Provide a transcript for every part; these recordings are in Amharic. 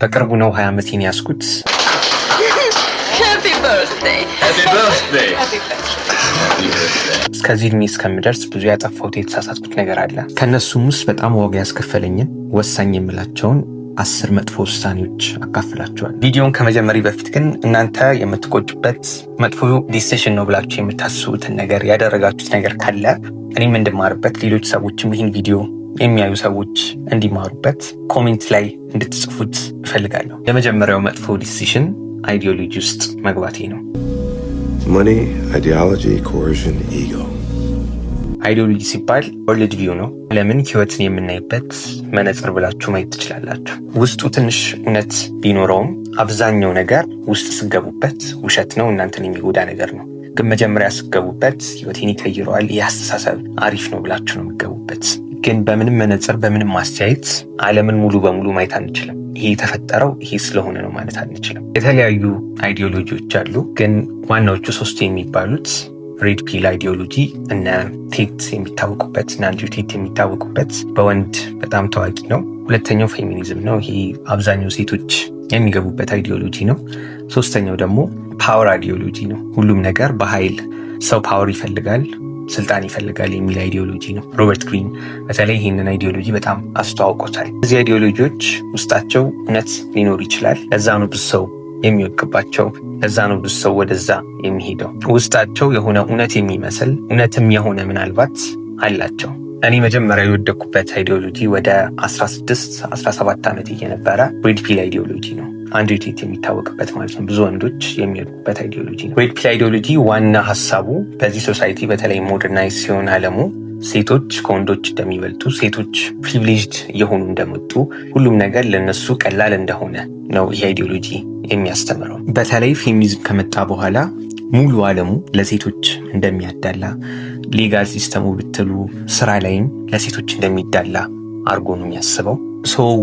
በቅርቡ ነው 20 ዓመቴን ያስኩት። እስከዚህ እድሜ እስከምደርስ ብዙ ያጠፋሁት የተሳሳትኩት ነገር አለ። ከእነሱም ውስጥ በጣም ዋጋ ያስከፈለኝን ወሳኝ የምላቸውን 10 መጥፎ ውሳኔዎች አካፍላችኋል። ቪዲዮን ከመጀመሪ በፊት ግን እናንተ የምትቆጩበት መጥፎ ዲሲሽን ነው ብላችሁ የምታስቡትን ነገር ያደረጋችሁት ነገር ካለ እኔም እንድማርበት ሌሎች ሰዎችም ይህን ቪዲዮ የሚያዩ ሰዎች እንዲማሩበት ኮሜንት ላይ እንድትጽፉት እፈልጋለሁ። የመጀመሪያው መጥፎ ዲሲሽን አይዲዮሎጂ ውስጥ መግባቴ ነው። Money, ideology, coercion, ego. አይዲዮሎጂ ሲባል ወርልድ ቪው ነው። ዓለምን ህይወትን የምናይበት መነጽር ብላችሁ ማየት ትችላላችሁ። ውስጡ ትንሽ እውነት ቢኖረውም አብዛኛው ነገር ውስጥ ስገቡበት ውሸት ነው፣ እናንተን የሚጎዳ ነገር ነው። ግን መጀመሪያ ስገቡበት ህይወቴን ይቀይረዋል፣ ይህ አስተሳሰብ አሪፍ ነው ብላችሁ ነው የምትገቡበት። ግን በምንም መነጽር በምንም ማስተያየት ዓለምን ሙሉ በሙሉ ማየት አንችልም። ይሄ የተፈጠረው ይሄ ስለሆነ ነው ማለት አንችልም። የተለያዩ አይዲዮሎጂዎች አሉ፣ ግን ዋናዎቹ 3 የሚባሉት ሬድ ፒል አይዲዮሎጂ እነ ቴት የሚታወቁበት እና አንድሪው ቴት የሚታወቁበት በወንድ በጣም ታዋቂ ነው። ሁለተኛው ፌሚኒዝም ነው። ይሄ አብዛኛው ሴቶች የሚገቡበት አይዲዮሎጂ ነው። ሶስተኛው ደግሞ ፓወር አይዲዮሎጂ ነው። ሁሉም ነገር በኃይል ሰው ፓወር ይፈልጋል፣ ስልጣን ይፈልጋል የሚል አይዲዮሎጂ ነው። ሮበርት ግሪን በተለይ ይህንን አይዲዮሎጂ በጣም አስተዋውቆታል። እዚህ አይዲዮሎጂዎች ውስጣቸው እውነት ሊኖር ይችላል። ለዛ ነው ብዙ ሰው የሚወድቅባቸው፣ ለዛ ነው ብዙ ሰው ወደዛ የሚሄደው። ውስጣቸው የሆነ እውነት የሚመስል እውነትም የሆነ ምናልባት አላቸው። እኔ መጀመሪያ የወደቅኩበት አይዲዮሎጂ ወደ 16-17 ዓመት እየነበረ ሬድ ፒል አይዲዮሎጂ ነው። አንድሪው ቴት የሚታወቅበት ማለት ነው። ብዙ ወንዶች የሚወድቁበት አይዲዮሎጂ ነው። ሬድ ፒል አይዲዮሎጂ ዋና ሀሳቡ በዚህ ሶሳይቲ በተለይ ሞደርናይዝ ሲሆን ዓለሙ ሴቶች ከወንዶች እንደሚበልጡ፣ ሴቶች ፕሪቪሌጅድ እየሆኑ እንደመጡ፣ ሁሉም ነገር ለነሱ ቀላል እንደሆነ ነው ይህ አይዲዮሎጂ የሚያስተምረው። በተለይ ፌሚኒዝም ከመጣ በኋላ ሙሉ ዓለሙ ለሴቶች እንደሚያዳላ፣ ሌጋል ሲስተሙ ብትሉ ስራ ላይም ለሴቶች እንደሚዳላ አድርጎ ነው የሚያስበው።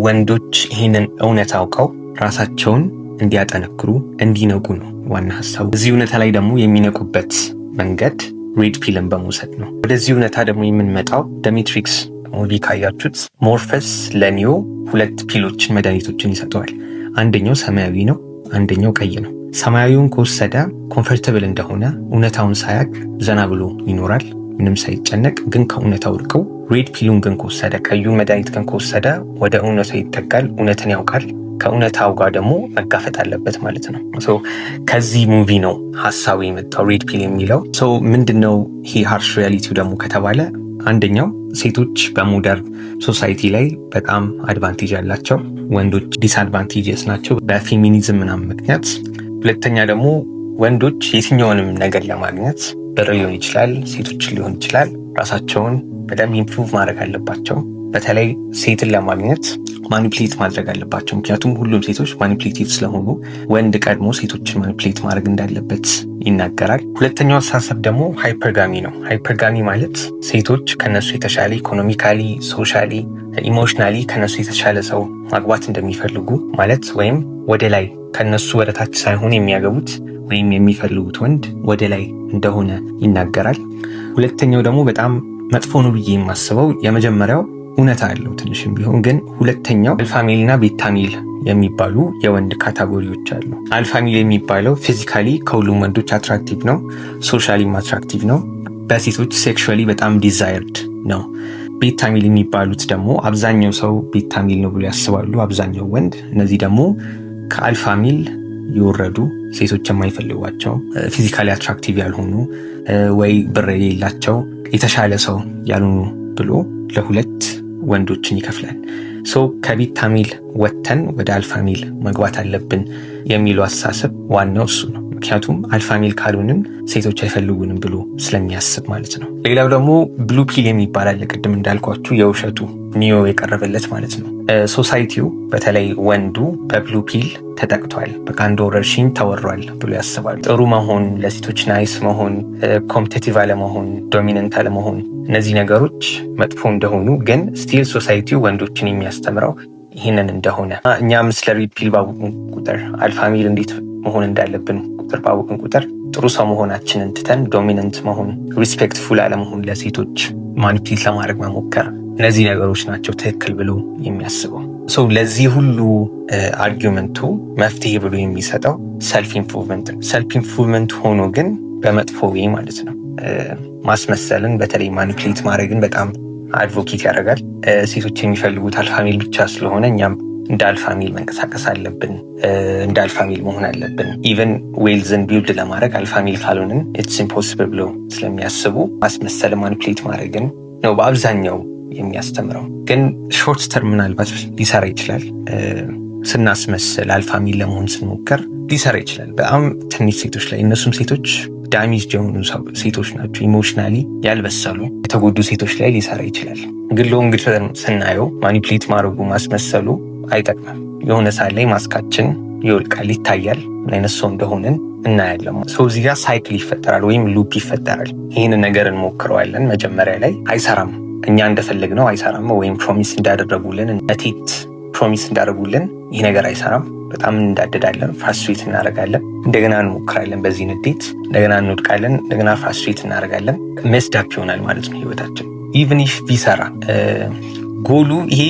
ወንዶች ይህንን እውነት አውቀው ራሳቸውን እንዲያጠነክሩ እንዲነቁ ነው ዋና ሀሳቡ። እዚህ እውነታ ላይ ደግሞ የሚነቁበት መንገድ ሬድ ፒልን በመውሰድ ነው። ወደዚህ እውነታ ደግሞ የምንመጣው ዶሚትሪክስ ሙቪ ካያችሁት ሞርፈስ ለኒዮ 2 ፒሎችን መድኃኒቶችን ይሰጠዋል። አንደኛው ሰማያዊ ነው፣ አንደኛው ቀይ ነው። ሰማያዊውን ከወሰደ ኮምፈርተብል እንደሆነ እውነታውን ሳያቅ ዘና ብሎ ይኖራል ምንም ሳይጨነቅ። ግን ከእውነታው ርቀው ሬድ ፒሉን ግን ከወሰደ፣ ቀዩን መድኃኒት ግን ከወሰደ ወደ እውነታው ይጠጋል፣ እውነትን ያውቃል። ከእውነታው ጋር ደግሞ መጋፈጥ አለበት ማለት ነው። ከዚህ ሙቪ ነው ሀሳቡ የመጣው ሬድ ፒል የሚለው። ምንድነው ይሄ ሃርሽ ሪያሊቲው ደግሞ ከተባለ አንደኛው ሴቶች በሞደርን ሶሳይቲ ላይ በጣም አድቫንቴጅ ያላቸው፣ ወንዶች ዲስአድቫንቴጅስ ናቸው በፌሚኒዝም ምናምን ምክንያት። ሁለተኛ ደግሞ ወንዶች የትኛውንም ነገር ለማግኘት ብር ሊሆን ይችላል፣ ሴቶችን ሊሆን ይችላል፣ ራሳቸውን በደንብ ኢምፕሩቭ ማድረግ አለባቸው። በተለይ ሴትን ለማግኘት ማኒፕሌት ማድረግ አለባቸው። ምክንያቱም ሁሉም ሴቶች ማኒፕሌቲቭ ስለሆኑ ወንድ ቀድሞ ሴቶችን ማኒፕሌት ማድረግ እንዳለበት ይናገራል። ሁለተኛው አስተሳሰብ ደግሞ ሃይፐርጋሚ ነው። ሃይፐርጋሚ ማለት ሴቶች ከነሱ የተሻለ ኢኮኖሚካሊ፣ ሶሻሊ፣ ኢሞሽናሊ ከነሱ የተሻለ ሰው ማግባት እንደሚፈልጉ ማለት፣ ወይም ወደ ላይ ከነሱ ወደ ታች ሳይሆን የሚያገቡት ወይም የሚፈልጉት ወንድ ወደ ላይ እንደሆነ ይናገራል። ሁለተኛው ደግሞ በጣም መጥፎ ነው ብዬ የማስበው፣ የመጀመሪያው እውነታ ያለው ትንሽም ቢሆን ግን፣ ሁለተኛው አልፋሜል እና ቤታሜል የሚባሉ የወንድ ካታጎሪዎች አሉ። አልፋሜል የሚባለው ፊዚካሊ ከሁሉም ወንዶች አትራክቲቭ ነው፣ ሶሻሊም አትራክቲቭ ነው፣ በሴቶች ሴክሹዋሊ በጣም ዲዛይርድ ነው። ቤታሜል የሚባሉት ደግሞ አብዛኛው ሰው ቤታሜል ነው ብሎ ያስባሉ፣ አብዛኛው ወንድ። እነዚህ ደግሞ ከአልፋሜል የወረዱ ሴቶች የማይፈልጓቸው ፊዚካሊ አትራክቲቭ ያልሆኑ ወይ ብር የሌላቸው የተሻለ ሰው ያልሆኑ ብሎ ለሁለት ወንዶችን ይከፍላል። ከቤታሜል ወጥተን ወደ አልፋሜል መግባት አለብን የሚለው አስተሳሰብ ዋናው እሱ ነው። ምክንያቱም አልፋሜል ካልሆንን ሴቶች አይፈልጉንም ብሎ ስለሚያስብ ማለት ነው። ሌላው ደግሞ ብሉ ፒል የሚባል አለ። ቅድም እንዳልኳችሁ የውሸቱ ኒዮ የቀረበለት ማለት ነው። ሶሳይቲው በተለይ ወንዱ በብሉ ፒል ተጠቅቷል፣ በቃ አንድ ወረርሽኝ ተወሯል ብሎ ያስባል። ጥሩ መሆን፣ ለሴቶች ናይስ መሆን፣ ኮምፒቲቲቭ አለመሆን፣ ዶሚነንት አለመሆን፣ እነዚህ ነገሮች መጥፎ እንደሆኑ ግን ስቲል ሶሳይቲው ወንዶችን የሚያስተምረው ይህንን እንደሆነ። እኛም ስለ ሬድ ፒል ባወቅን ቁጥር አልፋሜል እንዴት መሆን እንዳለብን ቁጥር ባወቅን ቁጥር ጥሩ ሰው መሆናችንን ትተን ዶሚነንት መሆን፣ ሪስፔክትፉል አለመሆን፣ ለሴቶች ማኒፕሌት ለማድረግ መሞከር፣ እነዚህ ነገሮች ናቸው ትክክል ብሎ የሚያስበው። ሰው ለዚህ ሁሉ አርጊመንቱ መፍትሄ ብሎ የሚሰጠው ሰልፍ ኢምፕሩቭመንት ነው። ሰልፍ ኢምፕሩቭመንት ሆኖ ግን በመጥፎ ወይ ማለት ነው። ማስመሰልን በተለይ ማኒፕሌት ማድረግን በጣም አድቮኬት ያደርጋል። ሴቶች የሚፈልጉት አልፋ ሜል ብቻ ስለሆነ እኛም እንደ አልፋ ሜል መንቀሳቀስ አለብን፣ እንደ አልፋ ሜል መሆን አለብን። ኢቨን ዌልዝን ቢውልድ ለማድረግ አልፋ ሜል ካልሆንን ኢትስ ኢምፖሲብል ብለው ስለሚያስቡ ማስመሰል ማኒፕሌት ማድረግን ነው በአብዛኛው የሚያስተምረው። ግን ሾርት ተርም ምናልባት ሊሰራ ይችላል። ስናስመስል አልፋ ሜል ለመሆን ስንሞከር ሊሰራ ይችላል በጣም ትንሽ ሴቶች ላይ። እነሱም ሴቶች ዳሜጅ የሆኑ ሴቶች ናቸው፣ ኢሞሽናሊ ያልበሰሉ የተጎዱ ሴቶች ላይ ሊሰራ ይችላል። ግን ሎንግ ተርም ስናየው ማኒፕሌት ማድረጉ ማስመሰሉ አይጠቅምም። የሆነ ሰዓት ላይ ማስካችን ይወልቃል፣ ይታያል፣ ምን አይነት ሰው እንደሆንን እናያለን። ሰው እዚህ ጋር ሳይክል ይፈጠራል ወይም ሉፕ ይፈጠራል። ይህንን ነገር እንሞክረዋለን። መጀመሪያ ላይ አይሰራም፣ እኛ እንደፈለግነው አይሰራም። ወይም ፕሮሚስ እንዳደረጉልን እቴት ፕሮሚስ እንዳደረጉልን ይህ ነገር አይሰራም። በጣም እንዳደዳለን፣ ፍራስትሬት እናደርጋለን። እንደገና እንሞክራለን፣ በዚህ ንዴት እንደገና እንወድቃለን፣ እንደገና ፍራስትሬት እናደርጋለን። መስዳፕ ይሆናል ማለት ነው ህይወታችን። ኢቭን ኢፍ ቢሰራ ጎሉ ይሄ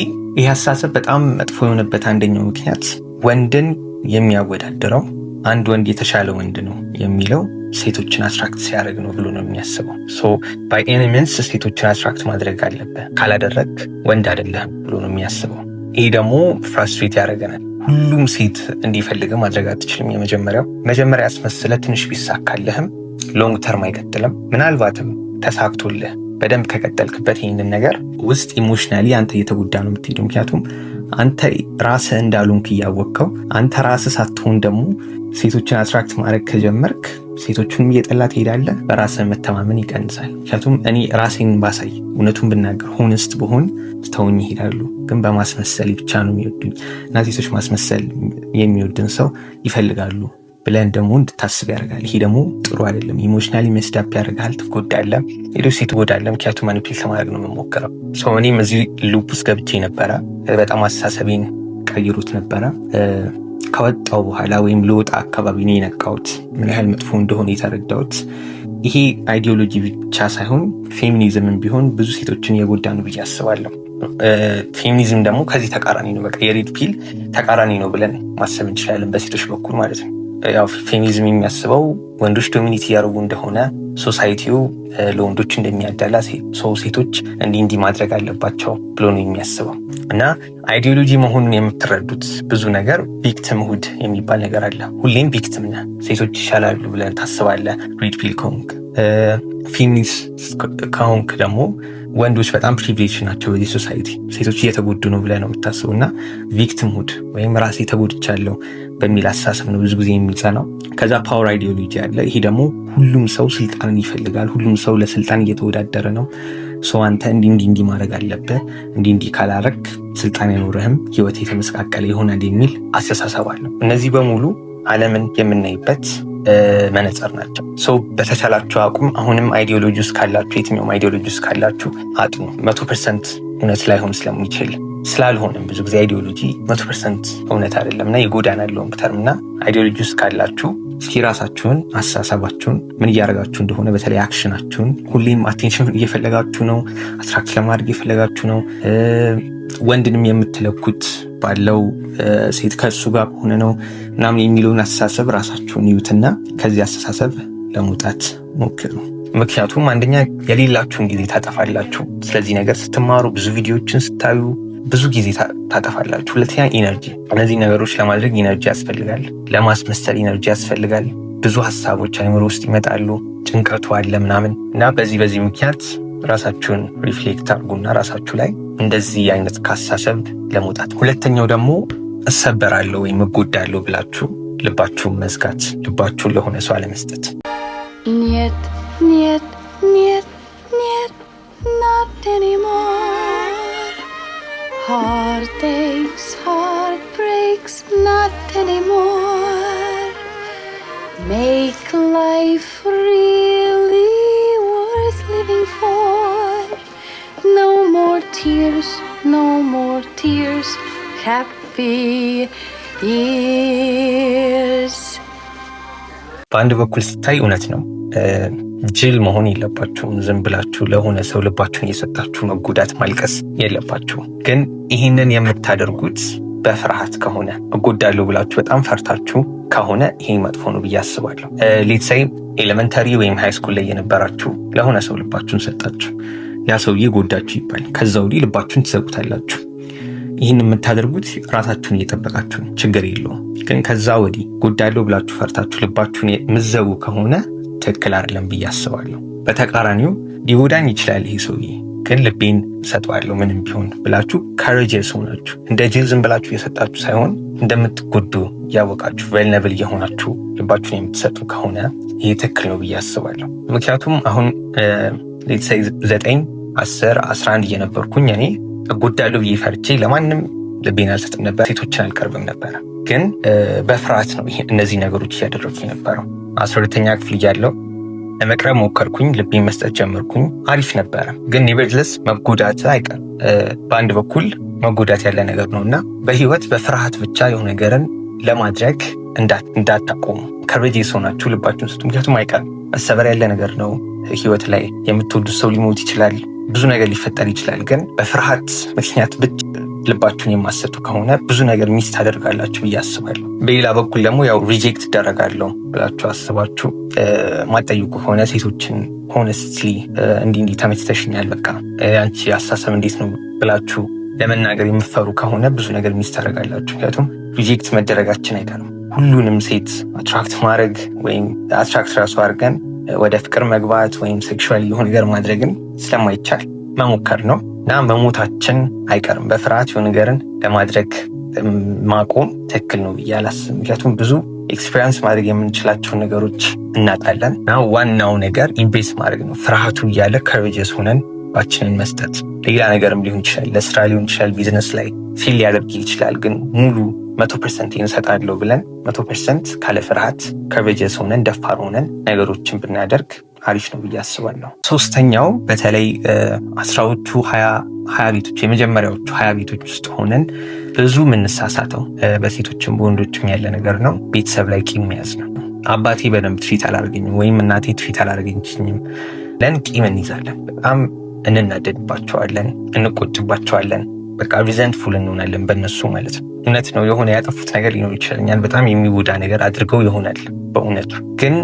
አስተሳሰብ በጣም መጥፎ የሆነበት አንደኛው ምክንያት ወንድን የሚያወዳድረው አንድ ወንድ የተሻለ ወንድ ነው የሚለው ሴቶችን አትራክት ሲያደርግ ነው ብሎ ነው የሚያስበው። ሶ ባይ ኤኒ ሚንስ ሴቶችን አትራክት ማድረግ አለብህ፣ ካላደረግ ወንድ አይደለህም ብሎ ነው የሚያስበው። ይሄ ደግሞ ፍራስትሬት ያደርገናል። ሁሉም ሴት እንዲፈልግ ማድረግ አትችልም። መጀመሪያ ያስመስለ ትንሽ ቢሳካልህም ሎንግ ተርም አይቀጥልም። ምናልባትም ተሳክቶልህ በደንብ ከቀጠልክበት ይህንን ነገር ውስጥ ኢሞሽናሊ አንተ እየተጎዳ ነው የምትሄደው። ምክንያቱም አንተ ራስህ እንዳሉንክ እያወቅከው አንተ ራስህ ሳትሆን ደግሞ ሴቶችን አትራክት ማድረግ ከጀመርክ ሴቶቹንም እየጠላ ትሄዳለህ። በራስህ መተማመን ይቀንሳል። ምክንያቱም እኔ ራሴን ባሳይ እውነቱን ብናገር ሆነስት በሆን ተውኝ ይሄዳሉ። ግን በማስመሰል ብቻ ነው የሚወዱኝ እና ሴቶች ማስመሰል የሚወድን ሰው ይፈልጋሉ ብለን ደግሞ እንድታስብ ያደርጋል። ይሄ ደግሞ ጥሩ አይደለም። ኢሞሽናሊ መስዳፕ ያደርጋል፣ ትጎዳለህ፣ ሌሎች ሴት ትጎዳለህ። ምክንያቱም ማኒፕሌት ለማድረግ ነው የምሞክረው። ሰው እኔም እዚህ ሉፕ ውስጥ ገብቼ ነበረ። በጣም አስተሳሰቤን ቀይሩት ነበረ። ከወጣው በኋላ ወይም ለወጣ አካባቢ ነው የነቃሁት፣ ምን ያህል መጥፎ እንደሆነ የተረዳሁት። ይሄ አይዲዮሎጂ ብቻ ሳይሆን ፌሚኒዝምን ቢሆን ብዙ ሴቶችን የጎዳ ነው ብዬ አስባለሁ። ፌሚኒዝም ደግሞ ከዚህ ተቃራኒ ነው። በቃ የሬድ ፒል ተቃራኒ ነው ብለን ማሰብ እንችላለን፣ በሴቶች በኩል ማለት ነው። ያው ፌሚኒዝም የሚያስበው ወንዶች ዶሚኒቲ ያደርጉ እንደሆነ ሶሳይቲው ለወንዶች እንደሚያዳላ ሰው ሴቶች እንዲህ ማድረግ አለባቸው ብሎ ነው የሚያስበው። እና አይዲዮሎጂ መሆኑን የምትረዱት ብዙ ነገር ቪክቲምሁድ የሚባል ነገር አለ። ሁሌም ቪክቲም ነህ፣ ሴቶች ይሻላሉ ብለን ታስባለህ። ሬድ ፒል ከሆንክ ፌሚኒስት ከሆንክ ደግሞ ወንዶች በጣም ፕሪቪሌጅ ናቸው በዚህ ሶሳይቲ፣ ሴቶች እየተጎዱ ነው ብለህ ነው የምታስበው። እና ቪክቲምሁድ ወይም ራሴ ተጎድቻለሁ በሚል አስተሳሰብ ነው ብዙ ጊዜ የሚጸናው። ከዛ ፓወር አይዲዮሎጂ አለ። ይሄ ደግሞ ሁሉም ሰው ስልጣንን ይፈልጋል፣ ሁሉም ሰው ለስልጣን እየተወዳደረ ነው። ሰው አንተ እንዲህ ማድረግ አለብህ፣ እንዲህ ካላረግ ስልጣን አይኖርህም፣ ህይወት የተመሰቃቀለ ይሆናል የሚል አስተሳሰብ አለው። እነዚህ በሙሉ ዓለምን የምናይበት መነጽር ናቸው። ሰው በተቻላችሁ አቁም አሁንም አይዲዮሎጂ ውስጥ ካላችሁ፣ የትኛውም አይዲዮሎጂ ውስጥ ካላችሁ አጥኑ። 100% እውነት ላይሆን ስለሚችል ስላልሆነም ብዙ ጊዜ አይዲዮሎጂ 100% እውነት አይደለም እና የጎዳናል ሎንግ ተርም። እና አይዲዮሎጂ ውስጥ ካላችሁ እስኪ ራሳችሁን፣ አስተሳሰባችሁን ምን እያደረጋችሁ እንደሆነ በተለይ አክሽናችሁን፣ ሁሌም አቴንሽን እየፈለጋችሁ ነው፣ አትራክት ለማድረግ እየፈለጋችሁ ነው፣ ወንድንም የምትለኩት ባለው ሴት ከእሱ ጋር ሆነ ነው ምናምን የሚለውን አስተሳሰብ ራሳችሁን ይዩትና ከዚህ አስተሳሰብ ለመውጣት ሞክሩ። ምክንያቱም አንደኛ የሌላችሁን ጊዜ ታጠፋላችሁ። ስለዚህ ነገር ስትማሩ፣ ብዙ ቪዲዮዎችን ስታዩ ብዙ ጊዜ ታጠፋላችሁ። ሁለተኛ ኢነርጂ፣ እነዚህ ነገሮች ለማድረግ ኢነርጂ ያስፈልጋል፣ ለማስመሰል ኢነርጂ ያስፈልጋል። ብዙ ሀሳቦች አይምሮ ውስጥ ይመጣሉ፣ ጭንቀቱ አለ ምናምን እና በዚህ ምክንያት ራሳችሁን ሪፍሌክት አድርጉና ራሳችሁ ላይ እንደዚህ አይነት ካሳሰብ ለመውጣት። ሁለተኛው ደግሞ እሰበራለሁ ወይም እጎዳለሁ ብላችሁ ልባችሁን መዝጋት፣ ልባችሁን ለሆነ ሰው አለመስጠት። Niet, niet, niet, niet, not anymore. Heartaches, heartbreaks, not anymore. Make life really worth living for. No more tears, no more tears, happy years. በአንድ በኩል ስታይ እውነት ነው። ጅል መሆን የለባችሁም። ዝም ብላችሁ ለሆነ ሰው ልባችሁን እየሰጣችሁ መጎዳት ማልቀስ የለባችሁም። ግን ይህንን የምታደርጉት በፍርሃት ከሆነ እጎዳለሁ ብላችሁ በጣም ፈርታችሁ ከሆነ ይሄ መጥፎ ነው ብዬ አስባለሁ። ሌትሳይ ኤሌመንታሪ ወይም ሃይስኩል ላይ የነበራችሁ ለሆነ ሰው ልባችሁን ሰጣችሁ፣ ያ ሰውዬ ጎዳችሁ ይባል። ከዛ ወዲህ ልባችሁን ትዘጉታላችሁ። ይህን የምታደርጉት ራሳችሁን እየጠበቃችሁ ችግር የለውም። ግን ከዛ ወዲህ ጎዳለሁ ብላችሁ ፈርታችሁ ልባችሁን የምትዘጉ ከሆነ ትክክል አይደለም ብዬ አስባለሁ። በተቃራኒው ሊጎዳኝ ይችላል ይሄ ሰውዬ ግን ልቤን ሰጠዋለሁ ምንም ቢሆን ብላችሁ ካሬጀስ ሆናችሁ እንደ ጅል ዝም ብላችሁ እየሰጣችሁ ሳይሆን እንደምትጎዱ እያወቃችሁ ቨልነብል እየሆናችሁ ልባችሁን የምትሰጡ ከሆነ ይሄ ትክክል ነው ብዬ አስባለሁ። ምክንያቱም አሁን ሌትሳይ 9፣ 10፣ 11 እየነበርኩኝ እኔ እጎዳለሁ ብዬ ፈርቼ ለማንም ልቤን አልሰጥም ነበር፣ ሴቶችን አልቀርብም ነበረ። ግን በፍርሃት ነው እነዚህ ነገሮች እያደረጉ የነበረው። 12ኛ ክፍል እያለሁ ለመቅረብ ሞከርኩኝ፣ ልቤን መስጠት ጀመርኩኝ። አሪፍ ነበረ። ግን ኔቨርትለስ መጎዳት አይቀርም። በአንድ በኩል መጎዳት ያለ ነገር ነው እና በህይወት በፍርሃት ብቻ የሆነ ነገርን ለማድረግ እንዳታቆሙ። ከሬጅስ ሆናችሁ ልባችሁን ስጡ። ምክንያቱም አይቀርም፣ መሰበር ያለ ነገር ነው። ህይወት ላይ የምትወዱት ሰው ሊሞት ይችላል፣ ብዙ ነገር ሊፈጠር ይችላል። ግን በፍርሃት ምክንያት ብቻ ልባችሁን የማሰጡ ከሆነ ብዙ ነገር ሚስ ታደርጋላችሁ ብዬ አስባለሁ። በሌላ በኩል ደግሞ ያው ሪጀክት ይደረጋለሁ ብላችሁ አስባችሁ ማጠይቁ ከሆነ ሴቶችን ሆነስትሊ እንዲህ ተመችተሽኛል፣ በቃ አንቺ አሳሰብ እንዴት ነው ብላችሁ ለመናገር የምትፈሩ ከሆነ ብዙ ነገር ሚስ ታደርጋላችሁ። ምክንያቱም ሪጀክት መደረጋችን አይቀርም። ሁሉንም ሴት አትራክት ማድረግ ወይም አትራክት ራሱ አድርገን ወደ ፍቅር መግባት ወይም ሴክሹዋል የሆነ ነገር ማድረግን ስለማይቻል መሞከር ነው እና መሞታችን አይቀርም። በፍርሃት የሆነ ነገርን ለማድረግ ማቆም ትክክል ነው ብዬ አላስብም። ምክንያቱም ብዙ ኤክስፔሪንስ ማድረግ የምንችላቸውን ነገሮች እናጣለን እና ዋናው ነገር ኢምብሬስ ማድረግ ነው። ፍርሃቱ እያለ ከሬጀስ ሆነን ባችንን መስጠት። ሌላ ነገርም ሊሆን ይችላል፣ ለስራ ሊሆን ይችላል፣ ቢዝነስ ላይ ፊል ሊያደርግ ይችላል። ግን ሙሉ 100% እንሰጣለሁ ብለን 100% ካለ ፍርሃት ከሬጀስ ሆነን ደፋር ሆነን ነገሮችን ብናደርግ አሪፍ ነው ብዬ አስባለሁ። ሶስተኛው በተለይ 10ዎቹ 20 ቤቶች የመጀመሪያዎቹ 20 ቤቶች ውስጥ ሆነን ብዙ የምንሳሳተው በሴቶችም በወንዶችም ያለ ነገር ነው። ቤተሰብ ላይ ቂም መያዝ ነው። አባቴ በደንብ ትሪት አላደረገኝም ወይም እናቴ ትሪት አላደረገኝም ለን ቂም እንይዛለን። በጣም እንናደድባቸዋለን፣ እንቆጭባቸዋለን። በቃ ሪዘንትፉል እንሆናለን በእነሱ ማለት ነው። እውነት ነው፣ የሆነ ያጠፉት ነገር ሊኖር ይችላል። እኛን በጣም የሚጎዳ ነገር አድርገው ይሆናል በእውነቱ። ግን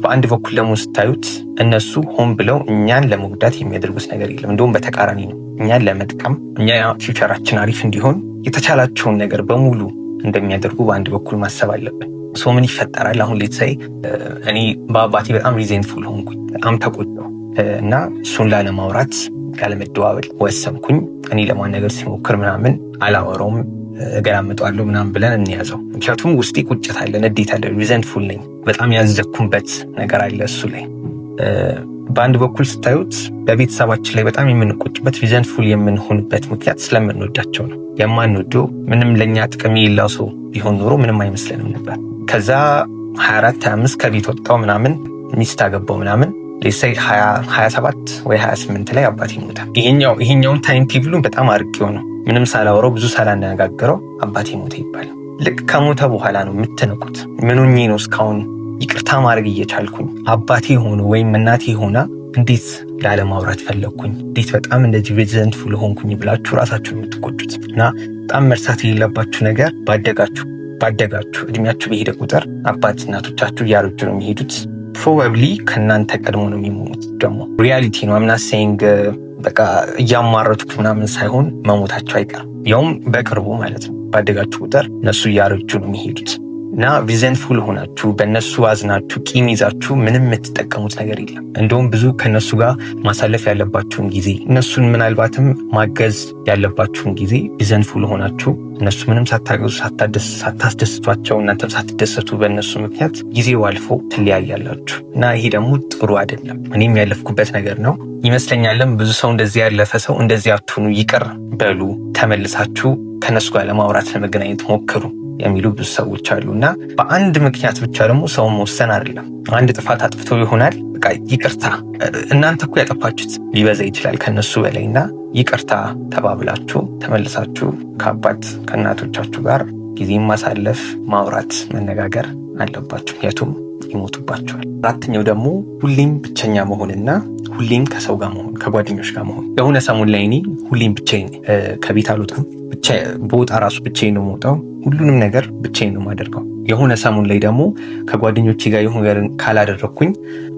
በአንድ በኩል ደግሞ ስታዩት እነሱ ሆን ብለው እኛን ለመጉዳት የሚያደርጉት ነገር የለም። እንደውም በተቃራኒ ነው። እኛን ለመጥቀም፣ እኛ ፊውቸራችን አሪፍ እንዲሆን የተቻላቸውን ነገር በሙሉ እንደሚያደርጉ በአንድ በኩል ማሰብ አለብን። ሰው ምን ይፈጠራል? አሁን ሌትሳይ እኔ በአባቴ በጣም ሪዘንትፉል ሆንኩኝ፣ በጣም ተቆጣሁ እና እሱን ላለማውራት ያለመደዋወል ወሰንኩኝ። እኔ ለማናገር ሲሞክር ምናምን አላወራውም፣ እገላምጠዋለሁ ምናምን ብለን እንያዘው። ምክንያቱም ውስጤ ቁጭት አለ፣ ንዴት አለ፣ ሪዘንትፉል ነኝ። በጣም ያዘኩበት ነገር አለ እሱ ላይ። በአንድ በኩል ስታዩት በቤተሰባችን ላይ በጣም የምንቆጭበት ሪዘንትፉል የምንሆንበት ምክንያት ስለምንወዳቸው ነው። የማንወደው ምንም ለእኛ ጥቅም የሌለው ሰው ቢሆን ኖሮ ምንም አይመስለንም ነበር። ከዛ 24 25 ከቤት ወጣው ምናምን ሚስት አገባው ምናምን ሌሳይ 27 ወይ 28 ላይ አባቴ ሞተ። ይሄኛውን ታይም ቴብሉን በጣም አርቄው ነው ምንም ሳላወራው ብዙ ሳላነጋግረው አባቴ ሞተ ይባላል። ልክ ከሞተ በኋላ ነው የምትነቁት። ምኑኝ ነው እስካሁን ይቅርታ ማድረግ እየቻልኩኝ አባቴ ሆኖ ወይም እናቴ ሆና እንዴት ላለማውራት ፈለግኩኝ፣ እንዴት በጣም እንደዚህ ሪዘንትፉል ሆንኩኝ ብላችሁ ራሳችሁን የምትቆጩት እና በጣም መርሳት የሌለባችሁ ነገር ባደጋችሁ እድሜያችሁ በሄደ ቁጥር አባት እናቶቻችሁ እያረጁ ነው የሚሄዱት። ፕሮባብሊ ከእናንተ ቀድሞ ነው የሚሞቱት። ደግሞ ሪያሊቲ ነው። አምና ሴይንግ በቃ እያማረቱት ምናምን ሳይሆን መሞታቸው አይቀርም፣ ያውም በቅርቡ ማለት ነው። ባደጋችሁ ቁጥር እነሱ እያረጁ ነው የሚሄዱት እና ሪዘንትፉል ሆናችሁ በእነሱ አዝናችሁ ቂም ይዛችሁ ምንም የምትጠቀሙት ነገር የለም። እንደውም ብዙ ከእነሱ ጋር ማሳለፍ ያለባችሁን ጊዜ፣ እነሱን ምናልባትም ማገዝ ያለባችሁን ጊዜ ሪዘንትፉል ሆናችሁ እነሱ ምንም ሳታገዙ ሳታስደስቷቸው እናንተም ሳትደሰቱ በእነሱ ምክንያት ጊዜው አልፎ ትለያያላችሁ እና ይሄ ደግሞ ጥሩ አይደለም። እኔም ያለፍኩበት ነገር ነው ይመስለኛልም። ብዙ ሰው እንደዚህ ያለፈ ሰው እንደዚህ አትሁኑ፣ ይቅር በሉ፣ ተመልሳችሁ ከእነሱ ጋር ለማውራት ለመገናኘት ሞክሩ የሚሉ ብዙ ሰዎች አሉ እና በአንድ ምክንያት ብቻ ደግሞ ሰው መወሰን አይደለም። አንድ ጥፋት አጥፍቶ ይሆናል፣ በቃ ይቅርታ። እናንተ እኮ ያጠፋችሁት ሊበዛ ይችላል ከነሱ በላይ እና ይቅርታ ተባብላችሁ ተመልሳችሁ ከአባት ከእናቶቻችሁ ጋር ጊዜ ማሳለፍ፣ ማውራት፣ መነጋገር አለባችሁ። ምክንያቱም ይሞቱባቸዋል። አራተኛው ደግሞ ሁሌም ብቸኛ መሆንና ሁሌም ከሰው ጋር መሆን፣ ከጓደኞች ጋር መሆን። የሆነ ሰሞን ላይ እኔ ሁሌም ብቻዬን ከቤት አልወጣም። በወጣ ራሱ ብቻዬን ነው የምወጣው። ሁሉንም ነገር ብቻዬን ነው የማደርገው። የሆነ ሰሞን ላይ ደግሞ ከጓደኞቼ ጋር የሆነ ነገር ካላደረግኩኝ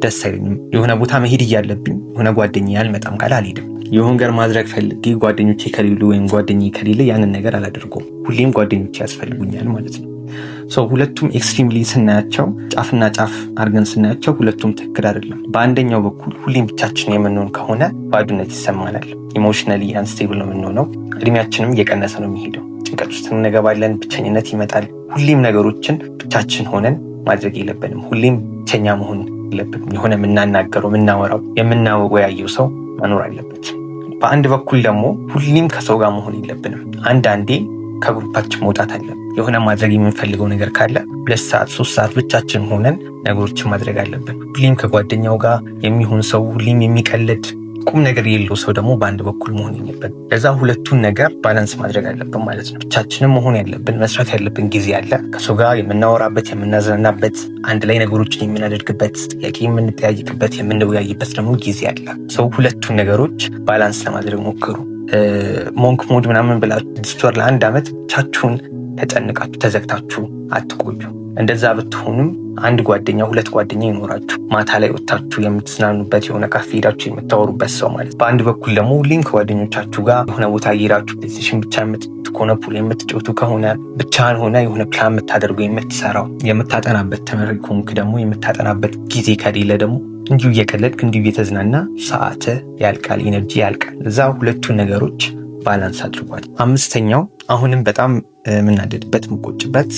ደስ አይለኝም። የሆነ ቦታ መሄድ እያለብኝ የሆነ ጓደኛዬ አልመጣም ካለ አልሄድም። የሆነ ነገር ማድረግ ፈልጌ ጓደኞቼ ከሌሉ ወይም ጓደኛዬ ከሌለ ያንን ነገር አላደርገውም። ሁሌም ጓደኞቼ ያስፈልጉኛል ማለት ነው። ሁለቱም ኤክስትሪምሊ ስናያቸው፣ ጫፍና ጫፍ አድርገን ስናያቸው ሁለቱም ትክክል አይደለም። በአንደኛው በኩል ሁሌም ብቻችን የምንሆን ከሆነ ባዶነት ይሰማናል። ኢሞሽናሊ አንስቴብል ነው የምንሆነው። እድሜያችንም እየቀነሰ ነው የሚሄደው። ጭንቀት ውስጥ እንገባለን። ብቸኝነት ይመጣል። ሁሌም ነገሮችን ብቻችን ሆነን ማድረግ የለብንም። ሁሌም ብቸኛ መሆን የለብንም። የሆነ የምናናገረው፣ የምናወራው፣ የምናወያየው ሰው መኖር አለበት። በአንድ በኩል ደግሞ ሁሌም ከሰው ጋር መሆን የለብንም። አንዳንዴ ከግሩፓችን መውጣት አለብን። የሆነ ማድረግ የምንፈልገው ነገር ካለ 2 ሰዓት 3 ሰዓት ብቻችን ሆነን ነገሮችን ማድረግ አለብን። ሁሌም ከጓደኛው ጋር የሚሆን ሰው፣ ሁሌም የሚቀልድ ቁም ነገር የሌለው ሰው ደግሞ በአንድ በኩል መሆን የለብን። ለዛ ሁለቱን ነገር ባላንስ ማድረግ አለብን ማለት ነው። ብቻችንም መሆን ያለብን፣ መስራት ያለብን ጊዜ አለ። ከሰው ጋር የምናወራበት፣ የምናዝናናበት፣ አንድ ላይ ነገሮችን የምናደርግበት፣ ጥያቄ የምንጠያይቅበት፣ የምንወያይበት ደግሞ ጊዜ አለ። ሁለቱን ነገሮች ባላንስ ለማድረግ ሞክሩ። ሞንክ ሞድ ምናምን ብላችሁ ለአንድ ዓመት ብቻችሁን ተጨንቃችሁ ተዘግታችሁ አትቆዩ። እንደዛ ብትሆኑም አንድ ጓደኛ 2 ጓደኛ ይኖራችሁ፣ ማታ ላይ ወጥታችሁ የምትዝናኑበት፣ የሆነ ካፌ ሄዳችሁ የምታወሩበት ሰው ማለት። በአንድ በኩል ደግሞ ሁሌም ከጓደኞቻችሁ ጋር የሆነ ቦታ እየሄዳችሁ ፕሌይስቴሽን ብቻ የምትጫወቱ ከሆነ፣ ፑል የምትጫወቱ ከሆነ፣ ብቻህን ሆነ የሆነ ፕላን የምታደርጉ የምትሰራው፣ የምታጠናበት ተመራቂ ከሆንክ ደግሞ የምታጠናበት ጊዜ ከሌለ ደግሞ እንዲሁ እየቀለድክ እንዲሁ እየተዝናና ሰዓት ያልቃል፣ ኢነርጂ ያልቃል። እዛ ሁለቱን ነገሮች ባላንስ አድርጓል። 5ኛው አሁንም በጣም የምናደድበት የምቆጭበት፣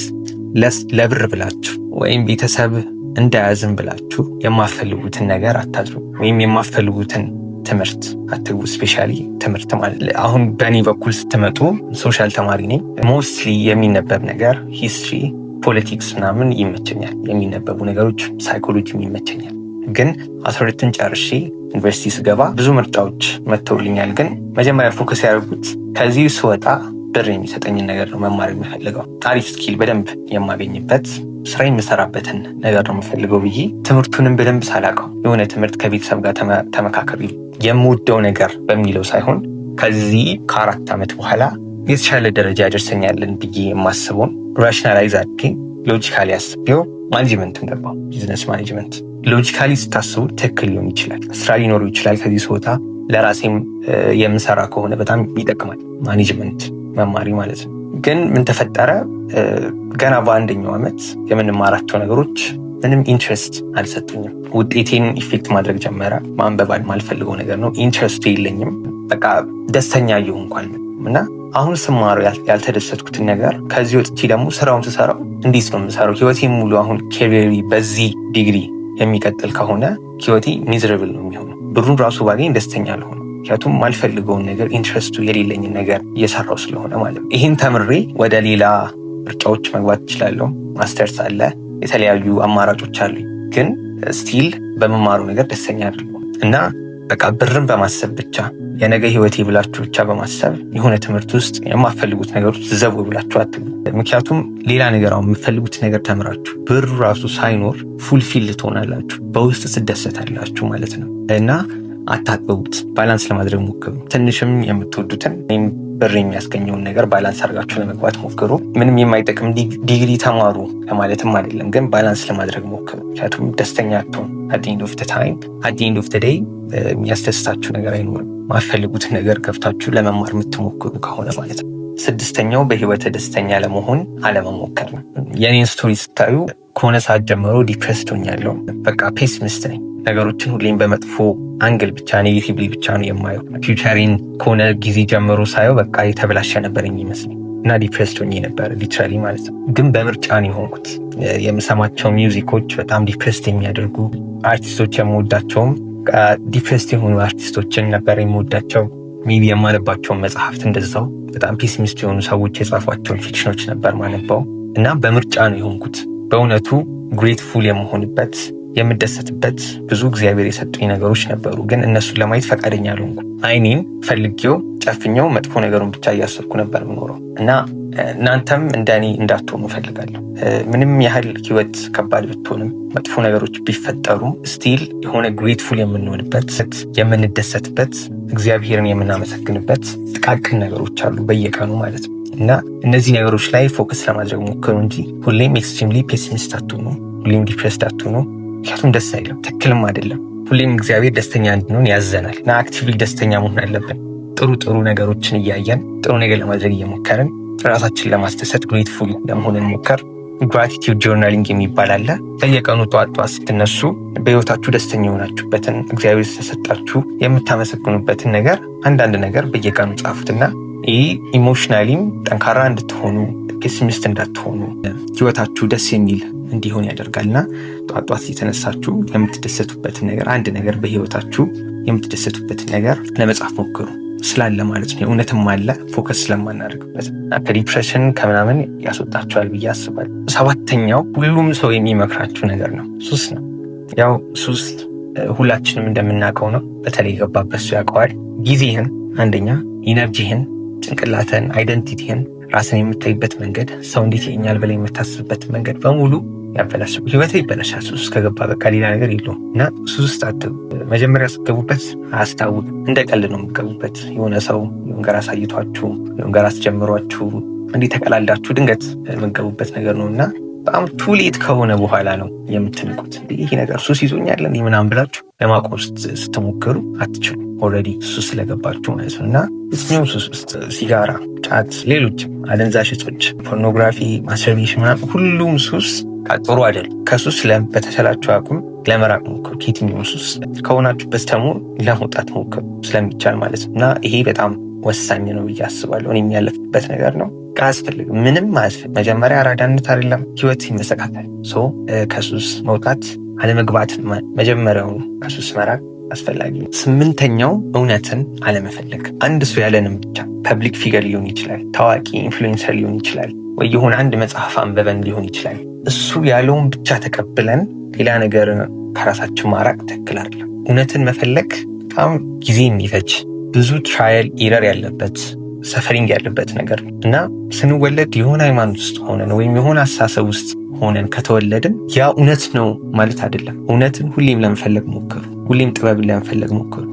ለብር ብላችሁ ወይም ቤተሰብ እንዳያዝን ብላችሁ የማፈልጉትን ነገር አታድርጉ፣ ወይም የማፈልጉትን ትምህርት አትግቡ። ስፔሻሊ ትምህርት ማለት አሁን በእኔ በኩል ስትመጡ ሶሻል ተማሪ ነኝ። ሞስትሊ የሚነበብ ነገር ሂስትሪ፣ ፖለቲክስ ምናምን ይመቸኛል። የሚነበቡ ነገሮች ሳይኮሎጂም ይመቸኛል። ግን 12ን ጨርሼ ዩኒቨርሲቲ ስገባ ብዙ ምርጫዎች መጥተውልኛል። ግን መጀመሪያ ፎከስ ያደርጉት ከዚህ ስወጣ ብር የሚሰጠኝን ነገር ነው መማር የሚፈልገው። አሪፍ ስኪል በደንብ የማገኝበት ስራ የምሰራበትን ነገር ነው የምፈልገው ብዬ ትምህርቱንም በደንብ ሳላውቀው የሆነ ትምህርት ከቤተሰብ ጋር ተመካከል የምወደው ነገር በሚለው ሳይሆን ከዚህ ከ4 ዓመት በኋላ የተሻለ ደረጃ ያደርሰኛልን ብዬ የማስበውን ራሽናላይዝ አድርጌ ሎጂካሊ አስቤው ማኔጅመንት ገባሁ። ቢዝነስ ማኔጅመንት ሎጂካሊ ስታስቡ ትክክል ሊሆን ይችላል። ስራ ሊኖሩ ይችላል። ከዚህ ስወጣ ለራሴም የምሰራ ከሆነ በጣም ይጠቅማል ማኔጅመንት መማሪ ማለት ነው። ግን ምን ተፈጠረ? ገና በአንደኛው ዓመት የምንማራቸው ነገሮች ምንም ኢንትረስት አልሰጡኝም። ውጤቴን ኢፌክት ማድረግ ጀመረ። ማንበብ ማልፈልገው ነገር ነው። ኢንትረስቱ የለኝም። በቃ ደስተኛ እየሆንኩ እና አሁን ስማሩ ያልተደሰትኩትን ነገር ከዚህ ወጥቼ ደግሞ ስራውን ስሰራው እንዴት ነው የምሰራው? ህይወቴ ሙሉ አሁን ኬሪየሪ በዚህ ዲግሪ የሚቀጥል ከሆነ ህይወቴ ሚዝረብል ነው የሚሆነው። ብሩን ራሱ ባገኝ ደስተኛ አልሆነም። ምክንያቱም ማልፈልገውን ነገር ኢንትረስቱ የሌለኝን ነገር እየሰራው ስለሆነ ማለት ነው። ይህን ተምሬ ወደ ሌላ ምርጫዎች መግባት እችላለሁ። ማስተርስ አለ፣ የተለያዩ አማራጮች አሉ። ግን ስቲል በመማሩ ነገር ደስተኛ አይደለሁም እና በቃ ብርን በማሰብ ብቻ የነገ ህይወቴ ብላችሁ ብቻ በማሰብ የሆነ ትምህርት ውስጥ የማፈልጉት ነገሮች ዘው ብላችሁ አትግቡ። ምክንያቱም ሌላ ነገር አሁን የምፈልጉት ነገር ተምራችሁ ብሩ ራሱ ሳይኖር ፉልፊል ትሆናላችሁ፣ በውስጥ ትደሰታላችሁ ማለት ነው እና አታጥበቡት። ባላንስ ለማድረግ ሞክሩ። ትንሽም የምትወዱትን ወይም ብር የሚያስገኘውን ነገር ባላንስ አድርጋችሁ ለመግባት ሞክሩ። ምንም የማይጠቅም ዲግሪ ተማሩ ለማለትም አይደለም፣ ግን ባላንስ ለማድረግ ሞክሩ። ምክንያቱም ደስተኛ አትሆን። አት ኤንድ ኦፍ ታይም አት ኤንድ ኦፍ ዴይ የሚያስደስታችሁ ነገር አይኖርም። ማፈልጉትን ነገር ከፍታችሁ ለመማር የምትሞክሩ ከሆነ ማለት ነው። 6ኛው በህይወት ደስተኛ ለመሆን አለመሞከር ነው። የኔን ስቶሪ ስታዩ ከሆነ ሰዓት ጀምሮ ዲፕሬስድ ሆኛለሁ። በቃ ፔሲሚስት ነኝ። ነገሮችን ሁሌም በመጥፎ አንግል ብቻ ኔጌቲቭሊ ብቻ ነው የማየው። ፊውቸሪን ከሆነ ጊዜ ጀምሮ ሳየው በቃ የተበላሸ ነበረኝ ይመስለኝ እና ዲፕሬስድ ሆኜ ነበር ሊትራሊ ማለት ነው። ግን በምርጫ ነው የሆንኩት። የምሰማቸው ሚውዚኮች በጣም ዲፕሬስድ የሚያደርጉ አርቲስቶች፣ የምወዳቸውም ዲፕሬስድ የሆኑ አርቲስቶችን ነበር የምወዳቸው። ሜቢ የማነባቸውን መጽሐፍት እንደዛው በጣም ፔሲሚስት የሆኑ ሰዎች የጻፏቸውን ፊክሽኖች ነበር ማነባው እና በምርጫ ነው የሆንኩት። በእውነቱ ግሬትፉል የመሆንበት የምደሰትበት ብዙ እግዚአብሔር የሰጡኝ ነገሮች ነበሩ፣ ግን እነሱን ለማየት ፈቃደኛ አልሆንኩም። አይኔን ፈልጌው ጨፍኘው መጥፎ ነገሩን ብቻ እያሰብኩ ነበር የምኖረው እና እናንተም እንደኔ እንዳትሆኑ እፈልጋለሁ። ምንም ያህል ህይወት ከባድ ብትሆንም መጥፎ ነገሮች ቢፈጠሩም ስቲል የሆነ ግሬትፉል የምንሆንበት የምንደሰትበት እግዚአብሔርን የምናመሰግንበት ጥቃቅን ነገሮች አሉ በየቀኑ ማለት ነው። እና እነዚህ ነገሮች ላይ ፎከስ ለማድረግ ሞክሩ እንጂ ሁሌም ኤክስትሪምሊ ፔሲሚስት አትሆኑ፣ ሁሌም ዲፕሬስድ አትሆኑ። ምክንያቱም ደስ አይልም፣ ትክክልም አይደለም። ሁሌም እግዚአብሔር ደስተኛ እንድንሆን ያዘናል እና አክቲቭሊ ደስተኛ መሆን አለብን። ጥሩ ነገሮችን እያየን ጥሩ ነገር ለማድረግ እየሞከርን ራሳችን ለማስደሰት ግሬትፉል ለመሆን እንሞከር። ግራቲቲዩድ ጆርናሊንግ የሚባል አለ። በየቀኑ ጠዋት ስትነሱ በህይወታችሁ ደስተኛ የሆናችሁበትን እግዚአብሔር ስለሰጣችሁ የምታመሰግኑበትን ነገር አንዳንድ ነገር በየቀኑ ጻፉትና ይህ ኢሞሽናሊም ጠንካራ እንድትሆኑ ፔሲሚስት እንዳትሆኑ ህይወታችሁ ደስ የሚል እንዲሆን ያደርጋልና ጠዋት የተነሳችሁ የምትደሰቱበትን ነገር አንድ ነገር በህይወታችሁ የምትደሰቱበትን ነገር ለመጻፍ ሞክሩ። ስላለ ማለት ነው። እውነትም አለ ፎከስ ስለማናደርግበት ከዲፕሬሽን ከምናምን ያስወጣችኋል ብዬ አስባለሁ። 7ኛው ሁሉም ሰው የሚመክራችሁ ነገር ነው፣ ሱስ ነው። ያው ሱስ ሁላችንም እንደምናውቀው ነው። በተለይ የገባበት ሰው ያውቀዋል። ጊዜህን፣ አንደኛ ኢነርጂህን፣ ጭንቅላትን፣ አይደንቲቲህን፣ ራስን የምታይበት መንገድ፣ ሰው እንዴት ይኛል ብለህ የምታስብበት መንገድ በሙሉ ያበላሻል። ህይወት ይበላሻል ሱስ ከገባ፣ በቃ ሌላ ነገር የለውም። እና ሱስ ውስጥ መጀመሪያ ስትገቡበት አያስታውቅ፣ እንደ ቀልድ ነው የምትገቡበት። የሆነ ሰው የሆነ ጋር አሳይቷችሁ የሆነ ጋር አስጀምሯችሁ እንዲህ ተቀላልዳችሁ ድንገት የምትገቡበት ነገር ነው እና በጣም ቱሌት ከሆነ በኋላ ነው የምትንቁት። ይህ ነገር ሱስ ይዞኛል እንዲህ ምናምን ብላችሁ ለማቆም ስትሞክሩ አትችሉ። ኦልሬዲ ሱስ ስለገባችሁ ማለት ነው። እና የትኛው ሱስ ውስጥ ሲጋራ፣ ጫት፣ ሌሎችም አደንዛዥ እጾች፣ ፖርኖግራፊ፣ ማስተርቤሽን ምናምን ሁሉም ሱስ ጥሩ አይደለም። ከሱስ በተቻላችሁ አቁም ለመራቅ ሞክሩ። ከየትኛው ሱስ ከሆናችሁበት ደግሞ ለመውጣት ሞክሩ ስለሚቻል ማለት ነው። እና ይሄ በጣም ወሳኝ ነው ብዬ አስባለሁ። እኔ የሚያለፍበት ነገር ነው። አያስፈልግም፣ ምንም አያስፈልግ። መጀመሪያ አራዳነት አይደለም ህይወት ይመሰቃታል። ከሱስ መውጣት አለመግባት መጀመሪያውን ከሱስ መራቅ አስፈላጊ ነው። 8ኛው እውነትን አለመፈለግ። አንድ ሰው ያለንም ብቻ ፐብሊክ ፊገር ሊሆን ይችላል፣ ታዋቂ ኢንፍሉዌንሰር ሊሆን ይችላል፣ ወይ የሆነ አንድ መጽሐፍ አንበበን ሊሆን ይችላል። እሱ ያለውን ብቻ ተቀብለን ሌላ ነገር ከራሳችን ማራቅ ትክክል አይደለም። እውነትን መፈለግ በጣም ጊዜ የሚፈጅ ብዙ ትራያል ኢረር ያለበት ሰፈሪንግ ያለበት ነገር እና ስንወለድ የሆነ ሃይማኖት ውስጥ ሆነን ወይም የሆነ አስተሳሰብ ውስጥ ሆነን ከተወለድን ያ እውነት ነው ማለት አይደለም። እውነትን ሁሌም ለመፈለግ ሞክሩ። ሁሌም ጥበብን ለመፈለግ ሞክሩ።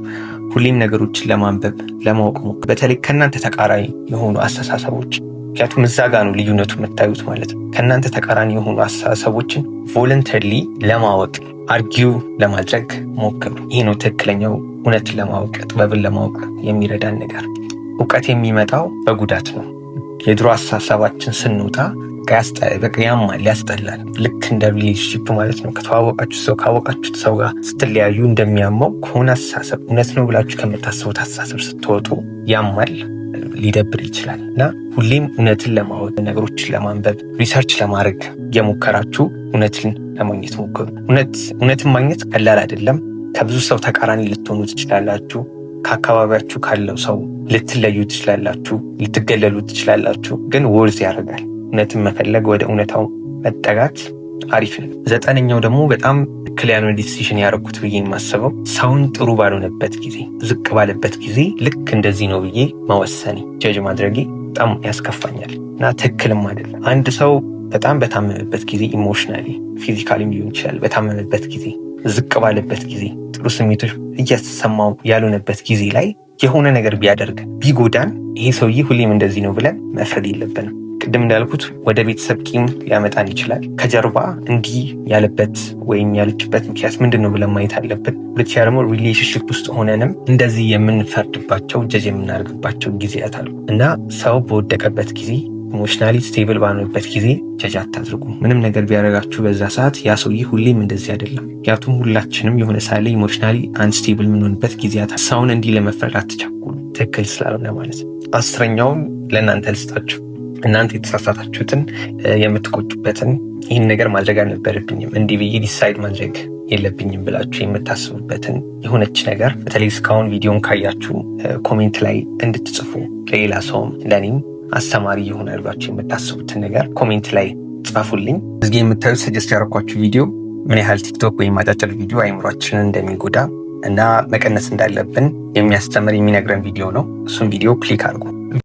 ሁሌም ነገሮችን ለማንበብ ለማወቅ ሞክሩ። በተለይ ከእናንተ ተቃራኒ የሆኑ አስተሳሰቦች፣ ምክንያቱም እዛ ጋ ነው ልዩነቱ የምታዩት ማለት ነው። ከእናንተ ተቃራኒ የሆኑ አስተሳሰቦችን ቮለንተሪሊ ለማወቅ አርጊው ለማድረግ ሞክሩ። ይህ ነው ትክክለኛው እውነትን ለማወቅ ጥበብን ለማወቅ የሚረዳን ነገር። እውቀት የሚመጣው በጉዳት ነው። የድሮ አስተሳሰባችን ስንወጣ በቃ ያማል፣ ያስጠላል። ልክ እንደ ሪሌሽንሺፕ ማለት ነው። ካወቃችሁት ሰው ጋር ስትለያዩ እንደሚያማው ከሆነ አስተሳሰብ እውነት ነው ብላችሁ ከምታስቡት አስተሳሰብ ስትወጡ ያማል፣ ሊደብር ይችላል። እና ሁሌም እውነትን ለማወቅ ነገሮችን ለማንበብ ሪሰርች ለማድረግ የሞከራችሁ እውነትን ለማግኘት ሞክሩ። እውነትን ማግኘት ቀላል አይደለም። ከብዙ ሰው ተቃራኒ ልትሆኑ ትችላላችሁ። ከአካባቢያችሁ ካለው ሰው ልትለዩ ትችላላችሁ፣ ልትገለሉ ትችላላችሁ። ግን ወርዝ ያደርጋል። እውነትን መፈለግ፣ ወደ እውነታው መጠጋት አሪፍ ነው። 9ኛው ደግሞ በጣም ትክክል ያልሆነ ዲሲሽን ያደረኩት ብዬ የማስበው ሰውን ጥሩ ባልሆነበት ጊዜ፣ ዝቅ ባለበት ጊዜ ልክ እንደዚህ ነው ብዬ መወሰኔ፣ ጀጅ ማድረጌ በጣም ያስከፋኛል እና ትክክልም አይደለም። አንድ ሰው በጣም በታመመበት ጊዜ ኢሞሽናሊ ፊዚካሊም ሊሆን ይችላል፣ በታመመበት ጊዜ፣ ዝቅ ባለበት ጊዜ፣ ጥሩ ስሜቶች እያሰማው ያልሆነበት ጊዜ ላይ የሆነ ነገር ቢያደርግ ቢጎዳን፣ ይሄ ሰውዬ ሁሌም እንደዚህ ነው ብለን መፍረድ የለብንም። ቅድም እንዳልኩት ወደ ቤተሰብ ቂም ሊያመጣን ይችላል። ከጀርባ እንዲህ ያለበት ወይም ያለችበት ምክንያት ምንድን ነው ብለን ማየት አለብን። ሁለተኛ ደግሞ ሪሌሽንሽፕ ውስጥ ሆነንም እንደዚህ የምንፈርድባቸው ጀጅ የምናደርግባቸው ጊዜያት አሉ እና ሰው በወደቀበት ጊዜ ኢሞሽናሊ ስቴብል ባልሆነበት ጊዜ ጀጅ አታድርጉ። ምንም ነገር ቢያደርጋችሁ በዛ ሰዓት ያ ሰውዬ ሁሌም እንደዚህ አይደለም። ምክንያቱም ሁላችንም የሆነ ሳለ ኢሞሽናሊ አንስቴብል የምንሆንበት ጊዜያት። ሰውን እንዲህ ለመፍረድ አትቸኩሉ፣ ትክክል ስላልሆነ ማለት ነው። 10ኛውም ለእናንተ ልስጣችሁ። እናንተ የተሳሳታችሁትን የምትቆጩበትን ይህን ነገር ማድረግ አልነበረብኝም እንዲህ ብዬ ዲሳይድ ማድረግ የለብኝም ብላችሁ የምታስቡበትን የሆነች ነገር በተለይ እስካሁን ቪዲዮን ካያችሁ ኮሜንት ላይ እንድትጽፉ ለሌላ ሰውም ለእኔም አስተማሪ ይሆናል ብላችሁ የምታስቡትን ነገር ኮሜንት ላይ ጻፉልኝ። እዚህ የምታዩት ሰጀስት ያደረኳችሁ ቪዲዮ ምን ያህል ቲክቶክ ወይም አጫጭር ቪዲዮ አይምሯችንን እንደሚጎዳ እና መቀነስ እንዳለብን የሚያስተምር የሚነግረን ቪዲዮ ነው። እሱን ቪዲዮ ክሊክ አድርጉ።